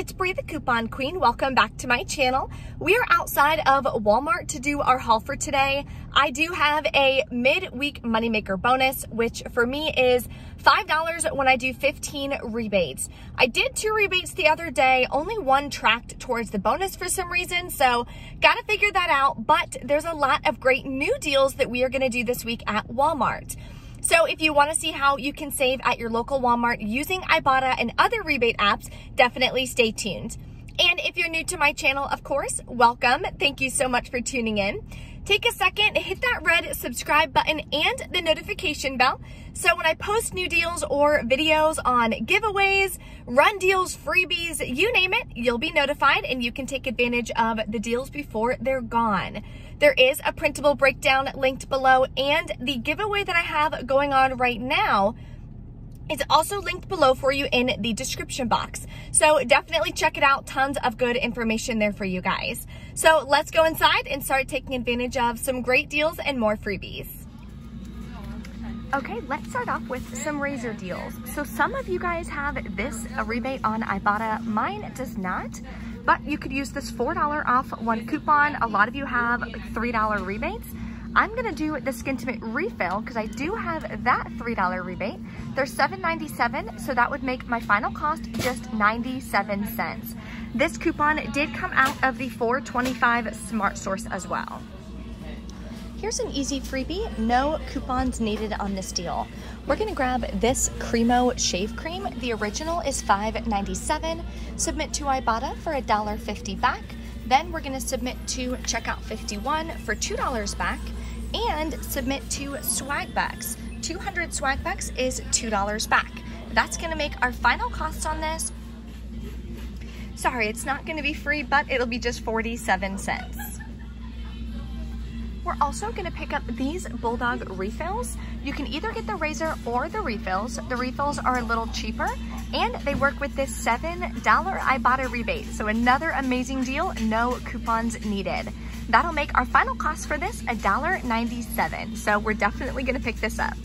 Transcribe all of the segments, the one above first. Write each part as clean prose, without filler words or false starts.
it's Bree the Coupon Queen. Welcome back to my channel. We are outside of Walmart to do our haul for today. I do have a mid-week moneymaker bonus, which for me is $5 when I do 15 rebates. I did 2 rebates the other day, only one tracked towards the bonus for some reason, so gotta figure that out, but there's a lot of great new deals that we are gonna do this week at Walmart. So if you want to see how you can save at your local Walmart using Ibotta and other rebate apps, definitely stay tuned. And if you're new to my channel, of course, welcome. Thank you so much for tuning in. Take a second, hit that red subscribe button and the notification bell. So when I post new deals or videos on giveaways, run deals, freebies, you name it, you'll be notified and you can take advantage of the deals before they're gone. There is a printable breakdown linked below, and the giveaway that I have going on right now is also linked below for you in the description box. So definitely check it out. Tons of good information there for you guys. So let's go inside and start taking advantage of some great deals and more freebies. Okay, let's start off with some razor deals. So some of you guys have this rebate on Ibotta. Mine does not. But you could use this $4 off one coupon. A lot of you have $3 rebates. I'm gonna do the Skintimate refill because I do have that $3 rebate. They're $7.97, so that would make my final cost just 97 cents. This coupon did come out of the $4.25 Smart Source as well. Here's an easy freebie, no coupons needed on this deal. We're gonna grab this Cremo Shave Cream. The original is $5.97. Submit to Ibotta for $1.50 back. Then we're gonna submit to Checkout 51 for $2 back and submit to Swagbucks. 200 Swagbucks is $2 back. That's gonna make our final cost on this. Sorry, it's not gonna be free, but it'll be just 47 cents. We're also gonna pick up these Bulldog refills. You can either get the razor or the refills. The refills are a little cheaper and they work with this $7 Ibotta rebate. So another amazing deal, no coupons needed. That'll make our final cost for this $1.97. So we're definitely gonna pick this up.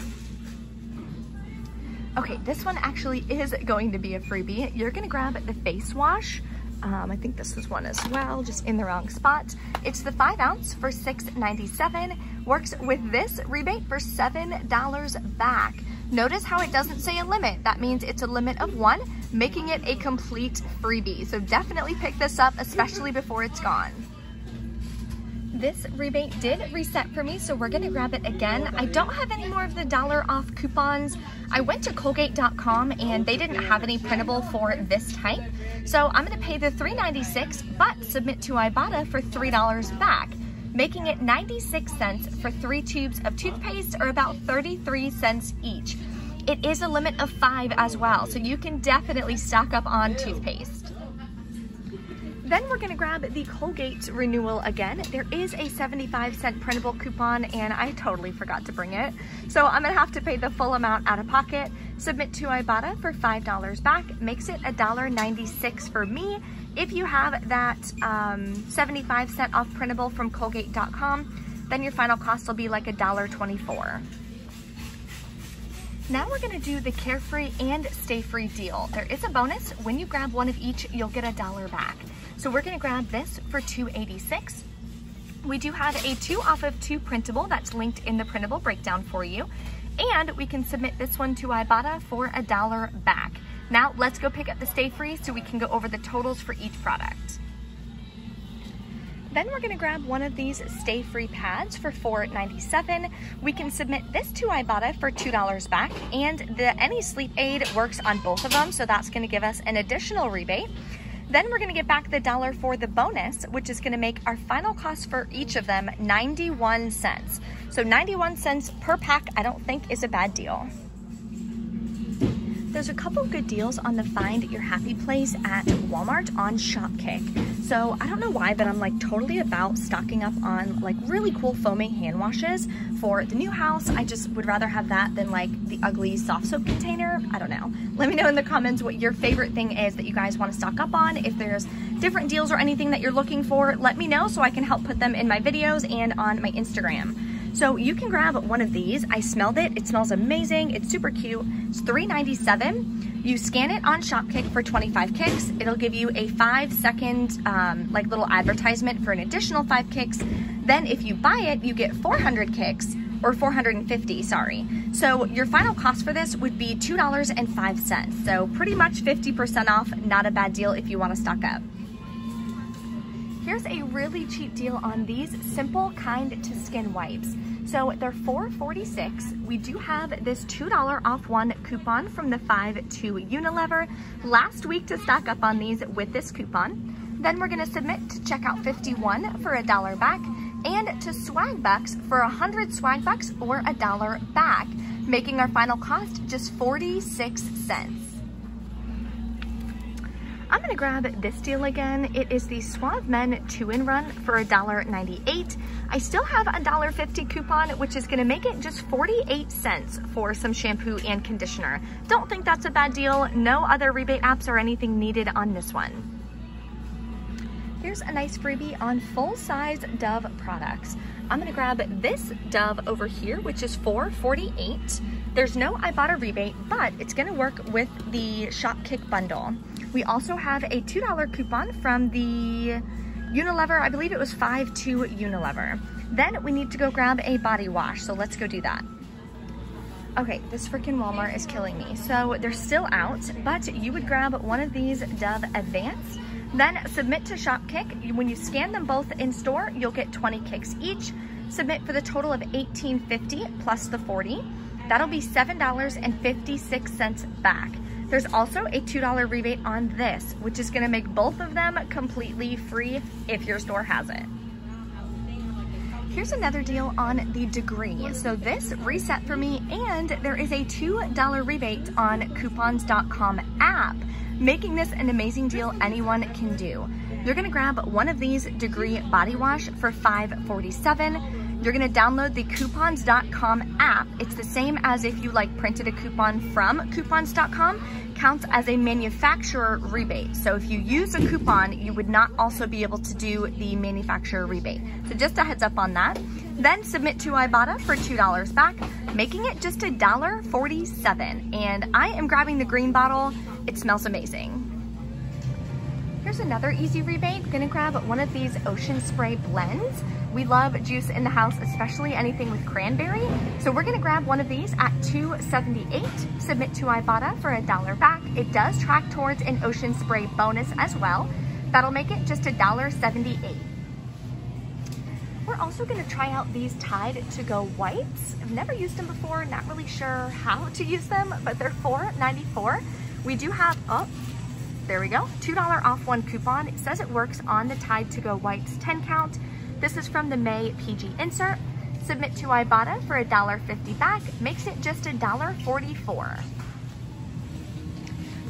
Okay, this one actually is going to be a freebie. You're gonna grab the face wash. I think this was one as well, just in the wrong spot. It's the 5 ounce for $6.97. Works with this rebate for $7 back. Notice how it doesn't say a limit. That means it's a limit of 1, making it a complete freebie. So definitely pick this up, especially before it's gone. This rebate did reset for me, so we're gonna grab it again. I don't have any more of the $1 off coupons. I went to Colgate.com and they didn't have any printable for this type. So I'm gonna pay the $3.96, but submit to Ibotta for $3 back, making it 96 cents for 3 tubes of toothpaste, or about 33 cents each. It is a limit of 5 as well, so you can definitely stock up on toothpaste. Then we're gonna grab the Colgate Renewal again. There is a 75-cent printable coupon and I totally forgot to bring it. So I'm gonna have to pay the full amount out of pocket, submit to Ibotta for $5 back, makes it $1.96 for me. If you have that 75-cent off printable from Colgate.com, then your final cost will be like $1.24. Now we're gonna do the Carefree and Stay Free deal. There is a bonus. When you grab one of each, you'll get $1 back. So we're gonna grab this for $2.86. We do have a 2 off of 2 printable that's linked in the printable breakdown for you. And we can submit this one to Ibotta for $1 back. Now let's go pick up the Stay Free so we can go over the totals for each product. Then we're gonna grab one of these Stay Free pads for $4.97. We can submit this to Ibotta for $2 back, and the Any Sleep Aid works on both of them, so that's gonna give us an additional rebate. Then we're gonna get back the $1 for the bonus, which is gonna make our final cost for each of them 91 cents. So 91 cents per pack, I don't think is a bad deal. There's a couple good deals on the Find Your Happy place at Walmart on Shopkick. So I don't know why, but I'm like totally about stocking up on like really cool foaming hand washes for the new house. I just would rather have that than like the ugly soft soap container. I don't know. Let me know in the comments what your favorite thing is that you guys want to stock up on. If there's different deals or anything that you're looking for, let me know so I can help put them in my videos and on my Instagram. So you can grab one of these. I smelled it. It smells amazing. It's super cute. It's $3.97. You scan it on Shopkick for 25 kicks. It'll give you a 5-second like little advertisement for an additional 5 kicks. Then if you buy it, you get 400 kicks, or 450, sorry. So your final cost for this would be $2.05. So pretty much 50% off, not a bad deal if you want to stock up. Here's a really cheap deal on these Simple Kind to Skin wipes. So they're $4.46. We do have this $2 off one coupon from the 5-2 Unilever last week to stock up on these with this coupon. Then we're gonna submit to checkout 51 for $1 back, and to swag bucks for 100 swag bucks or $1 back, making our final cost just 46 cents. I'm gonna grab this deal again. It is the Suave Men 2-in-1 for $1.98. I still have a $1.50 coupon, which is gonna make it just 48 cents for some shampoo and conditioner. Don't think that's a bad deal. No other rebate apps or anything needed on this one. Here's a nice freebie on full-size Dove products. I'm gonna grab this Dove over here, which is $4.48. There's no Ibotta rebate, but it's gonna work with the Shopkick bundle. We also have a $2 coupon from the Unilever. I believe it was 5-2 Unilever. Then we need to go grab a body wash, so let's go do that. Okay, this freaking Walmart is killing me. So they're still out, but you would grab one of these Dove Advanced, then submit to Shopkick. When you scan them both in store, you'll get 20 kicks each. Submit for the total of $18.50 plus the 40. That'll be $7.56 back. There's also a $2 rebate on this, which is gonna make both of them completely free if your store has it. Here's another deal on the Degree. So this reset for me, and there is a $2 rebate on coupons.com app, making this an amazing deal anyone can do. You're gonna grab one of these Degree body wash for $5.47. You're gonna download the coupons.com app. It's the same as if you like printed a coupon from coupons.com, counts as a manufacturer rebate. So if you use a coupon, you would not also be able to do the manufacturer rebate. So just a heads up on that. Then submit to Ibotta for $2 back, making it just $1.47. And I am grabbing the green bottle. It smells amazing. Here's another easy rebate. I'm gonna grab one of these Ocean Spray blends. We love juice in the house, especially anything with cranberry. So we're gonna grab one of these at $2.78, submit to Ibotta for $1 back. It does track towards an Ocean Spray bonus as well. That'll make it just $1.78. We're also gonna try out these Tide to Go wipes. I've never used them before, not really sure how to use them, but they're $4.94. We do have, oh, there we go, $2 off one coupon. It says it works on the Tide to Go wipes 10 count. This is from the May PG insert. Submit to Ibotta for $1.50 back, makes it just $1.44.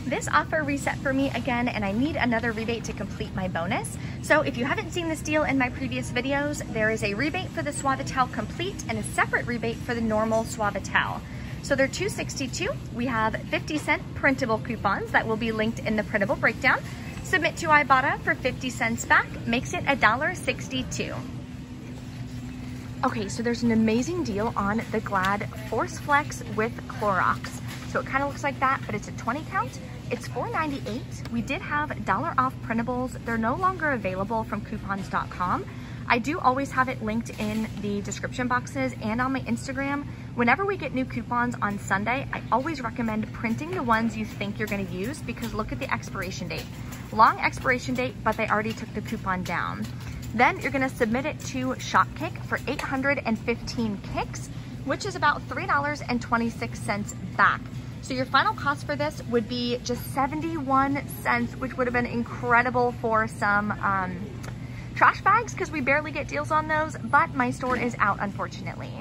This offer reset for me again, and I need another rebate to complete my bonus. So if you haven't seen this deal in my previous videos, there is a rebate for the Suavitel Complete and a separate rebate for the normal Suavitel. So they're $2.62. We have 50-cent printable coupons that will be linked in the printable breakdown. Submit to Ibotta for 50 cents back, makes it $1.62. Okay, so there's an amazing deal on the Glad Force Flex with Clorox. So it kind of looks like that, but it's a 20 count. It's $4.98. We did have $1 off printables. They're no longer available from coupons.com. I do always have it linked in the description boxes and on my Instagram. Whenever we get new coupons on Sunday, I always recommend printing the ones you think you're gonna use, because look at the expiration date. Long expiration date, but they already took the coupon down. Then you're gonna submit it to Shopkick for 815 kicks, which is about $3.26 back. So your final cost for this would be just 71 cents, which would have been incredible for some trash bags, because we barely get deals on those, but my store is out, unfortunately.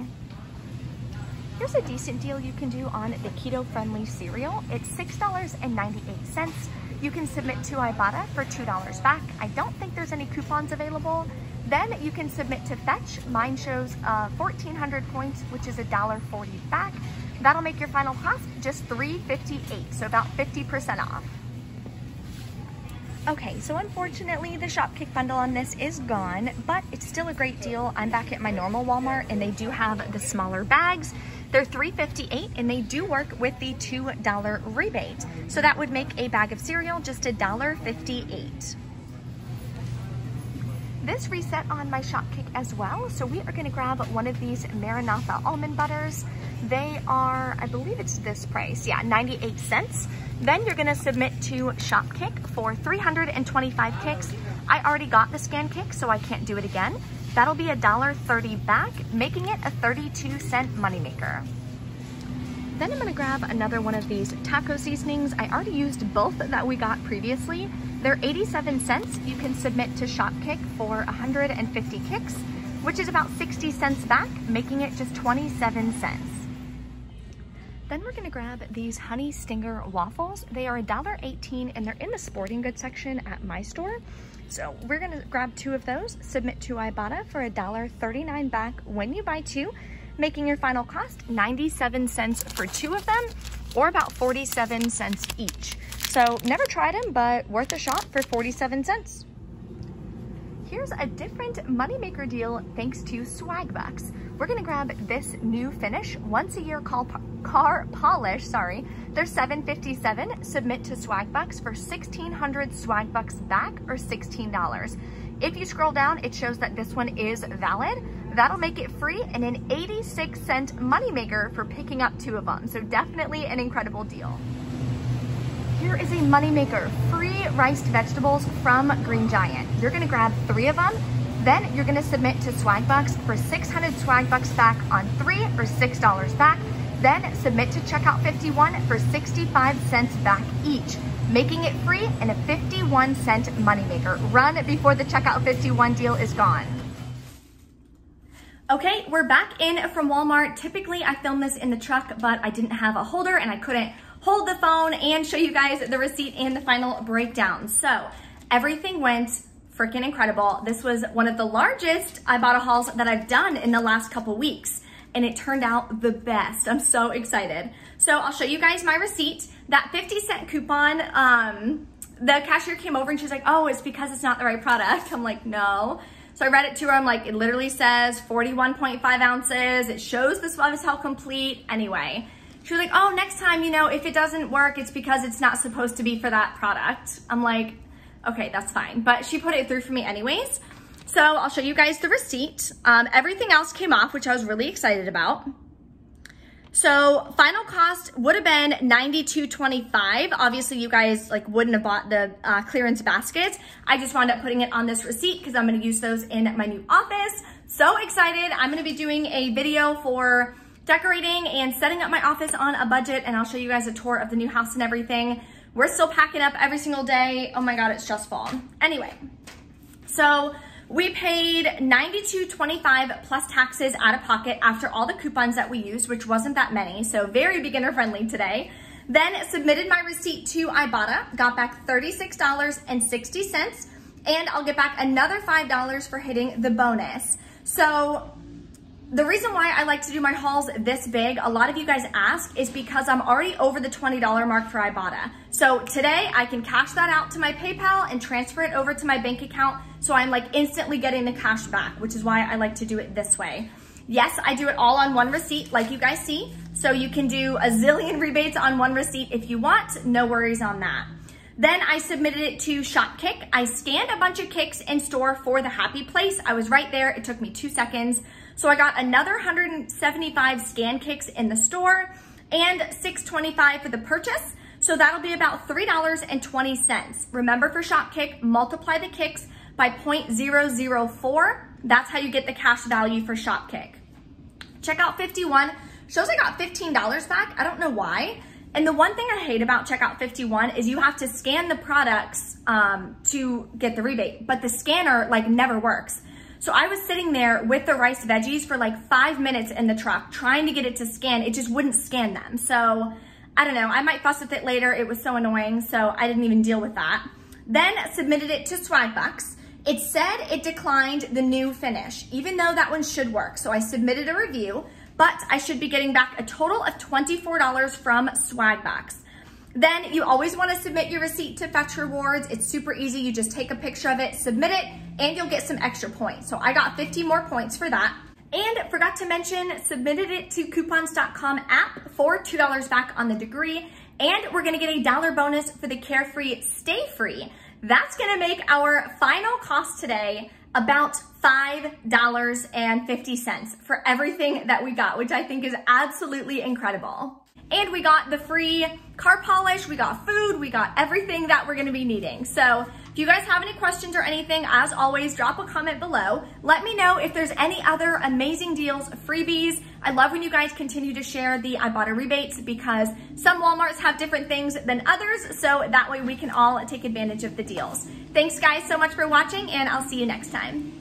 Here's a decent deal you can do on the keto-friendly cereal. It's $6.98. You can submit to Ibotta for $2 back. I don't think there's any coupons available. Then you can submit to Fetch. Mine shows 1,400 points, which is $1.40 back. That'll make your final cost just $3.58, so about 50% off. Okay, so unfortunately the Shopkick bundle on this is gone, but it's still a great deal. I'm back at my normal Walmart and they do have the smaller bags. They're $3.58 and they do work with the $2 rebate. So that would make a bag of cereal just $1.58. This reset on my Shopkick as well. So we are gonna grab one of these Maranatha almond butters. They are, I believe it's this price, yeah, 98 cents. Then you're gonna submit to Shopkick for 325 kicks. I already got the scan kick, so I can't do it again. That'll be $1.30 back, making it a 32-cent moneymaker. Then I'm gonna grab another one of these taco seasonings. I already used both that we got previously. They're 87 cents. You can submit to Shopkick for 150 kicks, which is about 60 cents back, making it just 27 cents. Then we're gonna grab these Honey Stinger waffles. They are $1.18 and they're in the sporting goods section at my store. So we're gonna grab 2 of those, submit to Ibotta for $1.39 back when you buy 2, making your final cost 97 cents for 2 of them, or about 47 cents each. So never tried them, but worth a shot for 47 cents. Here's a different moneymaker deal thanks to Swag Bucks. We're gonna grab this new finish, once a year car polish, sorry. They're $7.57, submit to Swag Bucks for 1,600 Swag Bucks back, or $16. If you scroll down, it shows that this one is valid. That'll make it free and an 86-cent moneymaker for picking up 2 of them. So definitely an incredible deal. Here is a moneymaker, free riced vegetables from Green Giant. You're gonna grab 3 of them, then you're gonna submit to Swag Bucks for 600 Swag Bucks back on 3, or $6 back. Then submit to Checkout 51 for 65 cents back each, making it free and a 51-cent moneymaker. Run before the Checkout 51 deal is gone. Okay, we're back in from Walmart. Typically I film this in the truck, but I didn't have a holder and I couldn't hold the phone and show you guys the receipt and the final breakdown. So everything went freaking incredible. This was one of the largest Ibotta hauls that I've done in the last couple weeks, and it turned out the best. I'm so excited. So I'll show you guys my receipt. That 50-cent coupon, the cashier came over and she's like, oh, it's because it's not the right product. I'm like, no. So I read it to her. I'm like, it literally says 41.5 ounces. It shows the Suavitel Complete. Anyway, she was like, oh, next time, you know, if it doesn't work, it's because it's not supposed to be for that product. I'm like, okay, that's fine. But she put it through for me anyways. So I'll show you guys the receipt. Everything else came off, which I was really excited about. So final cost would have been $92.25. Obviously you guys wouldn't have bought the clearance baskets. I just wound up putting it on this receipt because I'm gonna use those in my new office. So excited. I'm gonna be doing a video for decorating and setting up my office on a budget, and I'll show you guys a tour of the new house and everything. We're still packing up every single day. Oh my God, it's just fall. Anyway, so we paid $92.25 plus taxes out of pocket after all the coupons that we used, which wasn't that many, so very beginner friendly today. Then submitted my receipt to Ibotta, got back $36.60, and I'll get back another $5 for hitting the bonus. So the reason why I like to do my hauls this big, a lot of you guys ask, is because I'm already over the $20 mark for Ibotta. So today I can cash that out to my PayPal and transfer it over to my bank account, so I'm instantly getting the cash back, which is why I like to do it this way. Yes, I do it all on one receipt like you guys see, so you can do a zillion rebates on one receipt if you want, no worries on that. Then I submitted it to Shopkick. I scanned a bunch of kicks in store for the Happy Place. I was right there, it took me 2 seconds. So I got another 175 scan kicks in the store and $6.25 for the purchase. So that'll be about $3.20. Remember, for Shopkick, multiply the kicks by 0.004. That's how you get the cash value for Shopkick. Checkout 51 shows I got $15 back. I don't know why. And the one thing I hate about Checkout 51 is you have to scan the products to get the rebate, but the scanner never works. So I was sitting there with the rice veggies for 5 minutes in the truck trying to get it to scan. It just wouldn't scan them. So I don't know, I might fuss with it later. It was so annoying, so I didn't even deal with that. Then submitted it to Swag Bucks. It said it declined the new finish, even though that one should work. So I submitted a review, but I should be getting back a total of $24 from Swag Bucks. Then you always want to submit your receipt to Fetch Rewards. It's super easy. You just take a picture of it, submit it, and you'll get some extra points. So I got 50 more points for that. And forgot to mention, submitted it to coupons.com app for $2 back on the degree. And we're gonna get a $1 bonus for the Carefree Stay Free. That's gonna make our final cost today about $5.50 for everything that we got, which I think is absolutely incredible. And we got the free car polish, we got food, we got everything that we're gonna be needing. So if you guys have any questions or anything, as always, drop a comment below. Let me know if there's any other amazing deals, freebies. I love when you guys continue to share the Ibotta rebates because some Walmarts have different things than others, so that way we can all take advantage of the deals. Thanks guys so much for watching, and I'll see you next time.